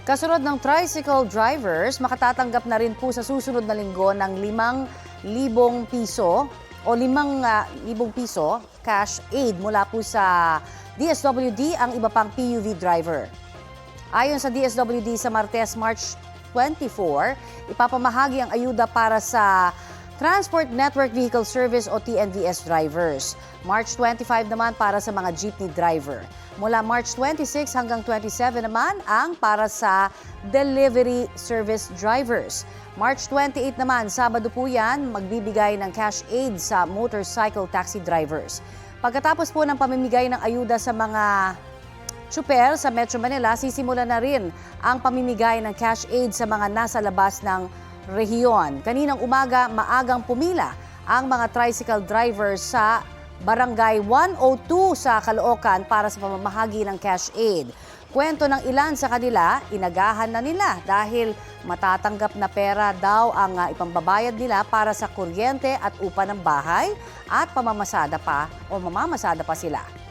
Kasunod ng tricycle drivers, makatatanggap na rin po sa susunod na linggo ng 5,000 piso o 5,000 piso cash aid mula po sa DSWD ang iba pang PUV driver. Ayon sa DSWD sa Martes, March 24, ipapamahagi ang ayuda para sa Transport Network Vehicle Service o TNVS drivers. March 25 naman para sa mga jeepney driver. Mula March 26 hanggang 27 naman ang para sa delivery service drivers. March 28 naman, Sabado po yan, magbibigay ng cash aid sa motorcycle taxi drivers. Pagkatapos po ng pamimigay ng ayuda sa mga tsuper sa Metro Manila, sisimula na rin ang pamimigay ng cash aid sa mga nasa labas ng rehiyon. Kaninang umaga, maagang pumila ang mga tricycle drivers sa Barangay 102 sa Caloocan para sa pamamahagi ng cash aid. Kwento ng ilan sa kanila, inagahan na nila dahil matatanggap na pera daw ang ipambabayad nila para sa kuryente at upa ng bahay at mamamasada pa sila.